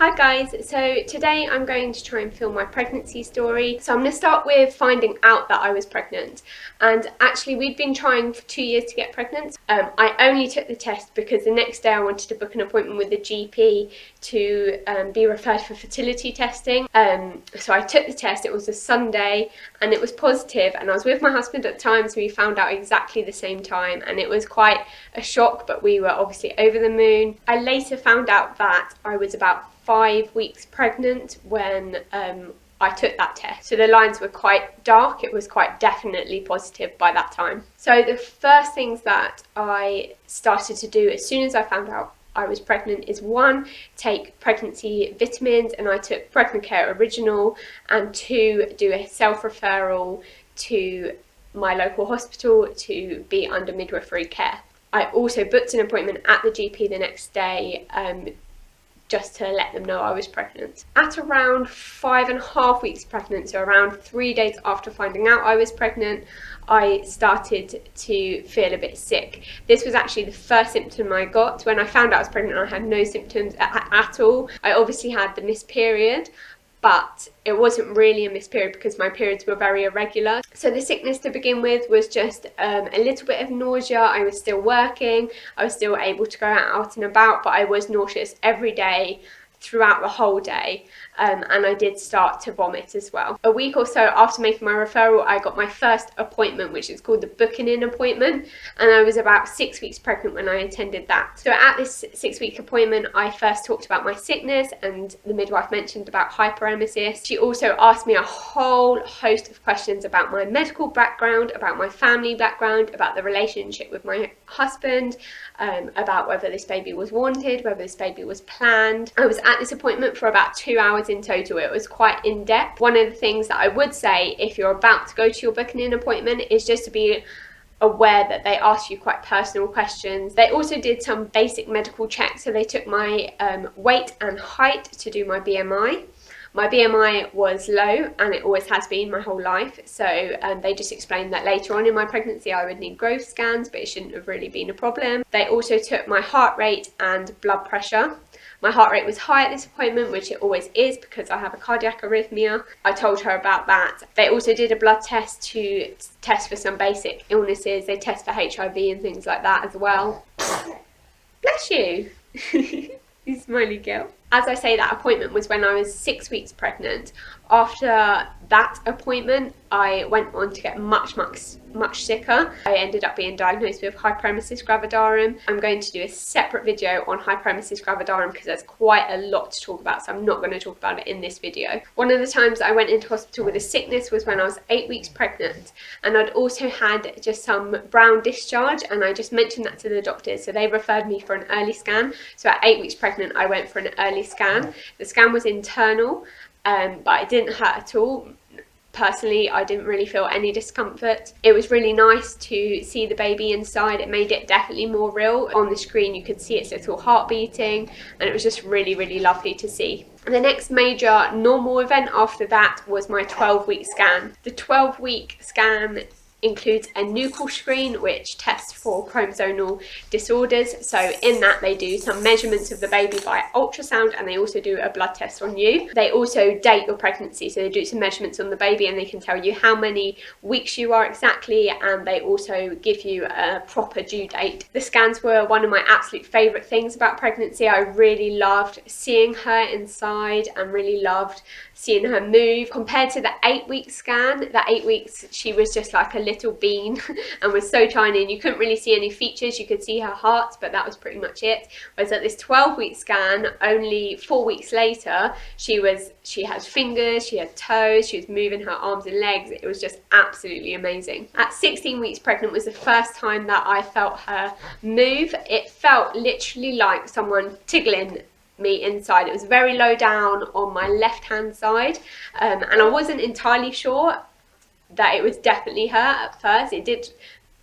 Hi guys, so today I'm going to try and film my pregnancy story. So I'm going to start with finding out that I was pregnant, and actually we'd been trying for 2 years to get pregnant. I only took the test because the next day I wanted to book an appointment with the GP to be referred for fertility testing. So I took the test, it was a Sunday and it was positive, and I was with my husband at the time, so we found out exactly the same time, and it was quite a shock, but we were obviously over the moon. I later found out that I was about 5 weeks pregnant when I took that test. So the lines were quite dark, it was quite definitely positive by that time. So the first things that I started to do as soon as I found out I was pregnant is 1, take pregnancy vitamins, and I took Pregnant Care Original, and 2, do a self-referral to my local hospital to be under midwifery care. I also booked an appointment at the GP the next day just to let them know I was pregnant. At around 5.5 weeks pregnant, so around 3 days after finding out I was pregnant, I started to feel a bit sick. This was actually the first symptom I got. When I found out I was pregnant, I had no symptoms at all. I obviously had the missed period, but it wasn't really a missed period because my periods were very irregular. So the sickness to begin with was just a little bit of nausea. I was still working, I was still able to go out and about, but I was nauseous every day throughout the whole day, and I did start to vomit as well. A week or so after making my referral, I got my first appointment, which is called the booking in appointment, and I was about 6 weeks pregnant when I attended that. So at this 6-week appointment, I first talked about my sickness, and the midwife mentioned about hyperemesis. She also asked me a whole host of questions about my medical background, about my family background, about the relationship with my husband, about whether this baby was wanted, whether this baby was planned. I was at this appointment for about 2 hours in total. It was quite in-depth. One of the things that I would say if you're about to go to your booking in appointment is just to be aware that they ask you quite personal questions. They also did some basic medical checks, so they took my weight and height to do my BMI. My BMI was low, and it always has been my whole life, so they just explained that later on in my pregnancy I would need growth scans, but it shouldn't have really been a problem. They also took my heart rate and blood pressure. My heart rate was high at this appointment, which it always is because I have a cardiac arrhythmia. I told her about that. They also did a blood test to test for some basic illnesses. They test for HIV and things like that as well. Bless you. You smiley girl. As I say, that appointment was when I was 6 weeks pregnant. After that appointment, I went on to get much sicker. I ended up being diagnosed with Hyperemesis Gravidarum. I'm going to do a separate video on Hyperemesis Gravidarum because there's quite a lot to talk about, so I'm not going to talk about it in this video. One of the times I went into hospital with a sickness was when I was 8 weeks pregnant, and I'd also had just some brown discharge, and I just mentioned that to the doctors, so they referred me for an early scan. So at 8 weeks pregnant, I went for an early scan. The scan was internal, but it didn't hurt at all. Personally, I didn't really feel any discomfort. It was really nice to see the baby inside. It made it definitely more real. On the screen you could see its little heart beating, and it was just really lovely to see. And the next major normal event after that was my 12-week scan. The 12-week scan includes a nuchal screen which tests for chromosomal disorders. So in that they do some measurements of the baby by ultrasound, and they also do a blood test on you. They also date your pregnancy, so they do some measurements on the baby and they can tell you how many weeks you are exactly, and they also give you a proper due date. The scans were one of my absolute favourite things about pregnancy. I really loved seeing her inside and really loved seeing her move. Compared to the 8-week scan, that 8 weeks she was just like a little bean and was so tiny, and you couldn't really see any features. You could see her heart, but that was pretty much it. Whereas at this 12-week scan, only 4 weeks later, she had fingers, she had toes, she was moving her arms and legs. It was just absolutely amazing. At 16 weeks pregnant was the first time that I felt her move. It felt literally like someone tickling me inside. It was very low down on my left hand side, and I wasn't entirely sure that it was definitely her at first. It did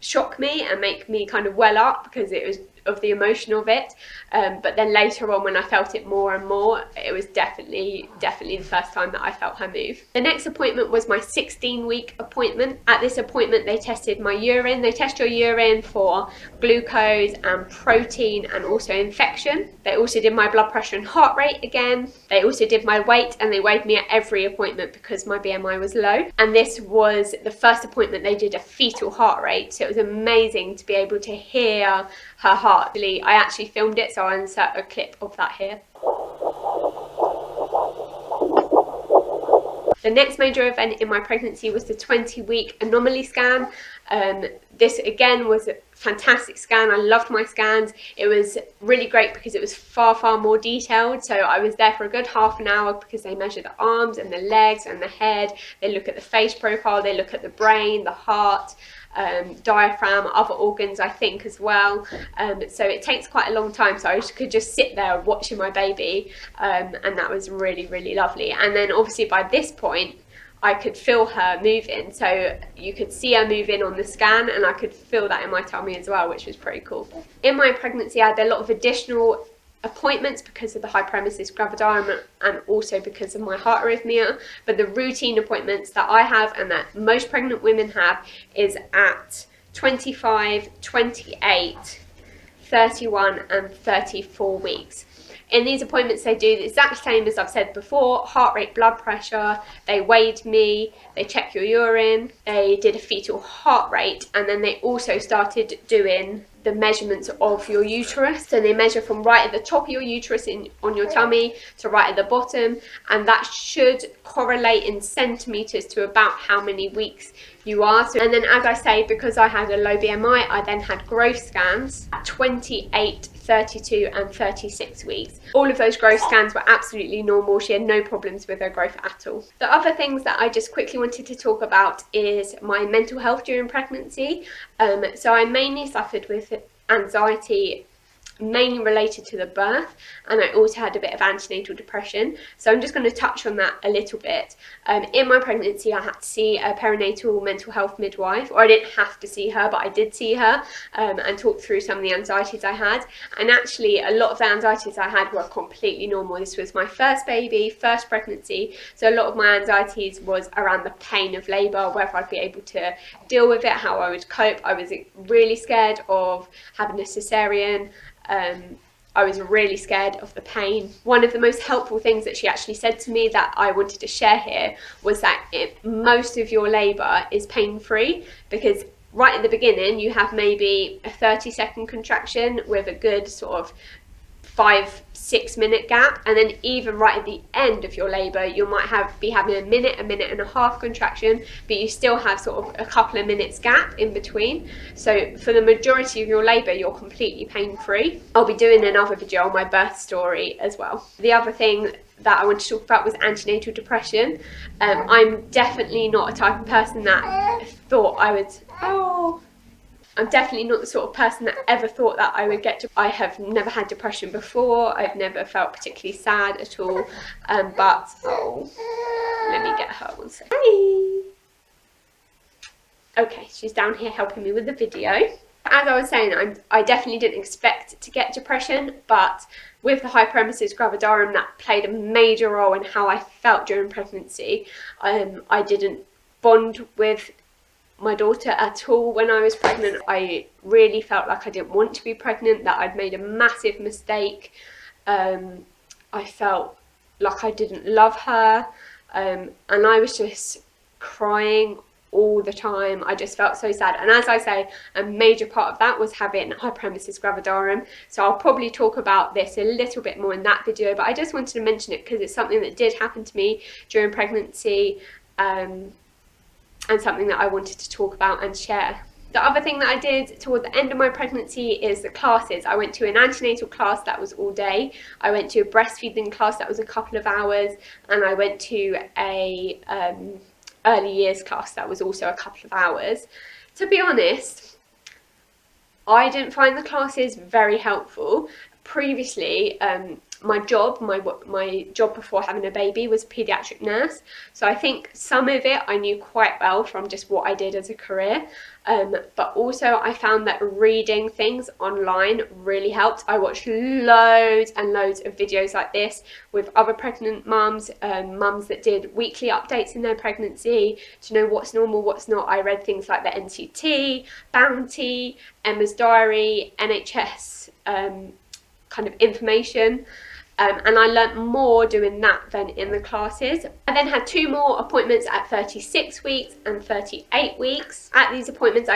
shock me and make me kind of well up because it was of the emotion of it, but then later on when I felt it more and more, it was definitely the first time that I felt her move. The next appointment was my 16-week appointment. At this appointment they tested my urine. They test your urine for glucose and protein and also infection. They also did my blood pressure and heart rate again. They also did my weight, and they weighed me at every appointment because my BMI was low. And this was the first appointment they did a fetal heart rate, so it was amazing to be able to hear her heart. I actually filmed it, so I'll insert a clip of that here. The next major event in my pregnancy was the 20-week anomaly scan. This again was a fantastic scan. I loved my scans. It was really great because it was far more detailed. So I was there for a good half an hour because they measure the arms and the legs and the head. They look at the face profile, they look at the brain, the heart, diaphragm, other organs I think as well. So it takes quite a long time, so I could just sit there watching my baby, and that was really lovely. And then obviously by this point I could feel her moving, so you could see her moving on the scan, and I could feel that in my tummy as well, which was pretty cool. In my pregnancy I had a lot of additional appointments because of the hyperemesis gravidarum and also because of my heart arrhythmia, but the routine appointments that I have and that most pregnant women have is at 25, 28, 31 and 34 weeks. In these appointments they do the exact same as I've said before: heart rate, blood pressure, they weighed me, they check your urine, they did a fetal heart rate, and then they also started doing the measurements of your uterus. So they measure from right at the top of your uterus on your tummy to right at the bottom, and that should correlate in centimetres to about how many weeks you are. So, and then as I say, because I had a low BMI, I then had growth scans at 28, 32 and 36 weeks. All of those growth scans were absolutely normal. She had no problems with her growth at all. The other things that I just quickly wanted to talk about is my mental health during pregnancy. So I mainly suffered with anxiety, mainly related to the birth, and I also had a bit of antenatal depression, so I'm just going to touch on that a little bit. In my pregnancy I had to see a perinatal mental health midwife, or I didn't have to see her, but I did see her and talk through some of the anxieties I had, and actually a lot of the anxieties I had were completely normal. This was my first baby, first pregnancy, so a lot of my anxieties was around the pain of labour, whether I'd be able to deal with it, how I would cope. I was really scared of having a cesarean. I was really scared of the pain. One of the most helpful things that she actually said to me that I wanted to share here was that most of your labour is pain-free, because right at the beginning you have maybe a 30-second contraction with a good sort of 5-6 minute gap, and then even right at the end of your labour you might be having a minute and a half contraction, but you still have sort of a couple of minutes gap in between. So for the majority of your labour you're completely pain-free. I'll be doing another video on my birth story as well. The other thing that I want to talk about was antenatal depression. I'm definitely not a type of person that thought I would... I'm definitely not the sort of person that ever thought that I would get. I have never had depression before. I've never felt particularly sad at all. But let me get her one second. Hi. Okay, she's down here helping me with the video. As I was saying, I definitely didn't expect to get depression, but with the hyperemesis gravidarum, that played a major role in how I felt during pregnancy. I didn't bond with my daughter at all when I was pregnant. I really felt like I didn't want to be pregnant, that I'd made a massive mistake. I felt like I didn't love her, and I was just crying all the time. I just felt so sad, and as I say, a major part of that was having hyperemesis gravidarum, so I'll probably talk about this a little bit more in that video, but I just wanted to mention it because it's something that did happen to me during pregnancy, and something that I wanted to talk about and share. The other thing that I did toward the end of my pregnancy is the classes. I went to an antenatal class that was all day, I went to a breastfeeding class that was a couple of hours, and I went to a early years class that was also a couple of hours. To be honest, I didn't find the classes very helpful. Previously, my job before having a baby was paediatric nurse, so I think some of it I knew quite well from just what I did as a career, but also I found that reading things online really helped. I watched loads and loads of videos like this with other pregnant mums, mums that did weekly updates in their pregnancy to know what's normal, what's not. I read things like the NCT, Bounty, Emma's Diary, NHS kind of information. And I learnt more doing that than in the classes. I then had 2 more appointments at 36 weeks and 38 weeks. At these appointments,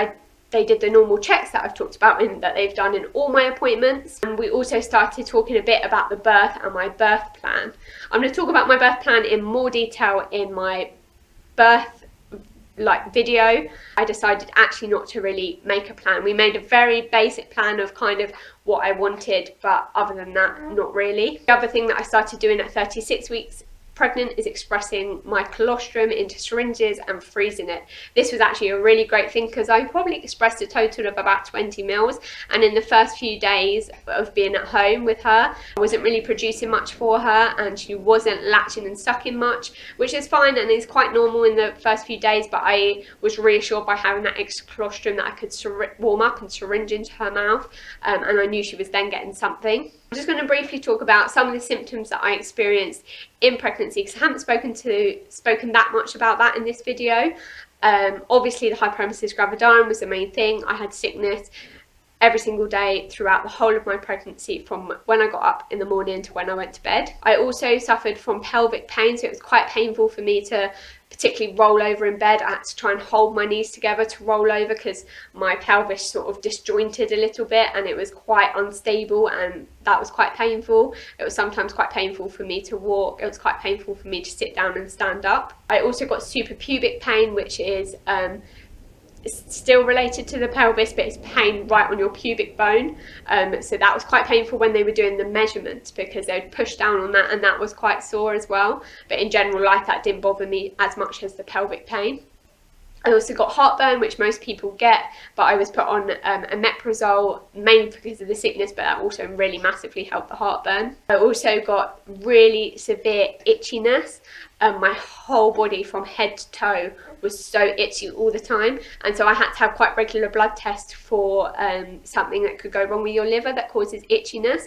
they did the normal checks that I've talked about and that they've done in all my appointments. And we also started talking a bit about the birth and my birth plan. I'm going to talk about my birth plan in more detail in my birth video. I decided actually not to really make a plan. We made a very basic plan of kind of what I wanted, but other than that, not really. The other thing that I started doing at 36 weeks pregnant is expressing my colostrum into syringes and freezing it. This was actually a really great thing because I probably expressed a total of about 20 mils, and in the first few days of being at home with her, I wasn't really producing much for her and she wasn't latching and sucking much, which is fine and is quite normal in the first few days, but I was reassured by having that extra colostrum that I could warm up and syringe into her mouth, and I knew she was then getting something. I'm just going to briefly talk about some of the symptoms that I experienced in pregnancy because I haven't spoken that much about that in this video. Obviously the hyperemesis gravidarum was the main thing. I had sickness every single day throughout the whole of my pregnancy, from when I got up in the morning to when I went to bed. I also suffered from pelvic pain, so it was quite painful for me to particularly roll over in bed. I had to try and hold my knees together to roll over because my pelvis sort of disjointed a little bit and it was quite unstable, and that was quite painful. It was sometimes quite painful for me to walk. It was quite painful for me to sit down and stand up. I also got suprapubic pain, which is it's still related to the pelvis, but it's pain right on your pubic bone. So that was quite painful when they were doing the measurements because they would push down on that and that was quite sore as well. But in general life, that didn't bother me as much as the pelvic pain. I also got heartburn, which most people get, but I was put on omeprazole mainly because of the sickness, but that also really massively helped the heartburn. I also got really severe itchiness. My whole body from head to toe was so itchy all the time, and so I had to have quite regular blood tests for something that could go wrong with your liver that causes itchiness.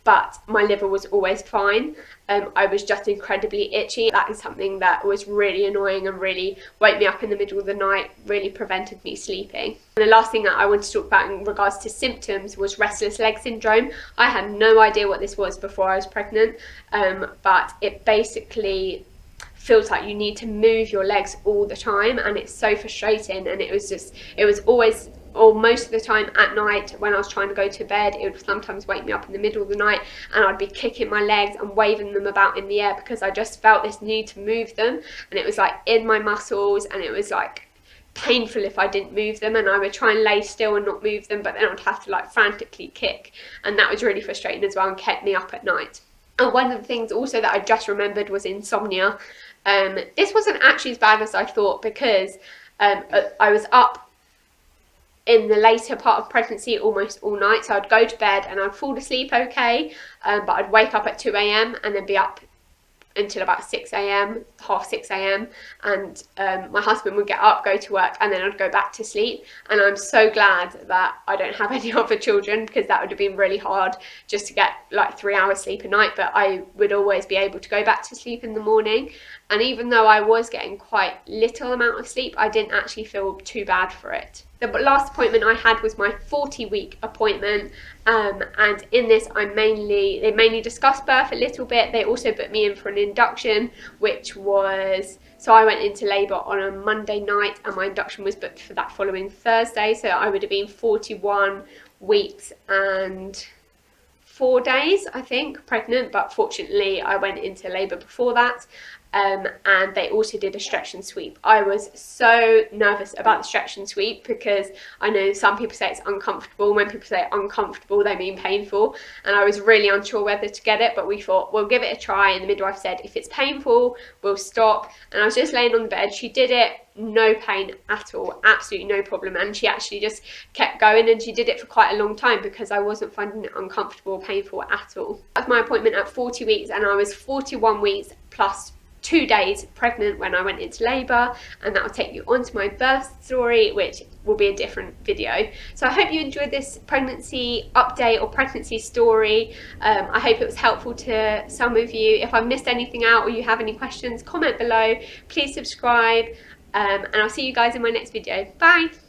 But my liver was always fine. I was just incredibly itchy. That is something that was really annoying and really woke me up in the middle of the night, really prevented me sleeping. And the last thing that I wanted to talk about in regards to symptoms was restless leg syndrome. I had no idea what this was before I was pregnant, but it basically feels like you need to move your legs all the time, and it's so frustrating. And it was always, or most of the time at night when I was trying to go to bed, it would sometimes wake me up in the middle of the night and I'd be kicking my legs and waving them about in the air because I just felt this need to move them, and it was like in my muscles, and it was like painful if I didn't move them, and I would try and lay still and not move them, but then I'd have to like frantically kick, and that was really frustrating as well and kept me up at night. And one of the things also that I just remembered was insomnia. This wasn't actually as bad as I thought because I was up in the later part of pregnancy almost all night, so I'd go to bed and I'd fall asleep okay, but I'd wake up at 2 AM and then be up until about 6 AM, half 6 AM, and my husband would get up, go to work, and then I'd go back to sleep. And I'm so glad that I don't have any other children because that would have been really hard just to get like 3 hours sleep a night, but I would always be able to go back to sleep in the morning. And even though I was getting quite little amount of sleep, I didn't actually feel too bad for it. The last appointment I had was my 40-week appointment, and in this they mainly discussed birth a little bit. They also put me in for an induction, which was, so I went into labour on a Monday night and my induction was booked for that following Thursday, so I would have been 41 weeks and 4 days, I think, pregnant, but fortunately I went into labour before that. And they also did a stretch and sweep. I was so nervous about the stretch and sweep because I know some people say it's uncomfortable. When people say uncomfortable, they mean painful. And I was really unsure whether to get it, but we thought, we'll give it a try. And the midwife said, if it's painful, we'll stop. And I was just laying on the bed. She did it. no pain at all, absolutely no problem. And she actually just kept going, and she did it for quite a long time because I wasn't finding it uncomfortable or painful at all. That was my appointment at 40 weeks, and I was 41 weeks plus 2 days pregnant when I went into labour, and that will take you onto my birth story, which will be a different video. So I hope you enjoyed this pregnancy update or pregnancy story. I hope it was helpful to some of you. If I've missed anything out or you have any questions, comment below. Please subscribe, and I'll see you guys in my next video. Bye!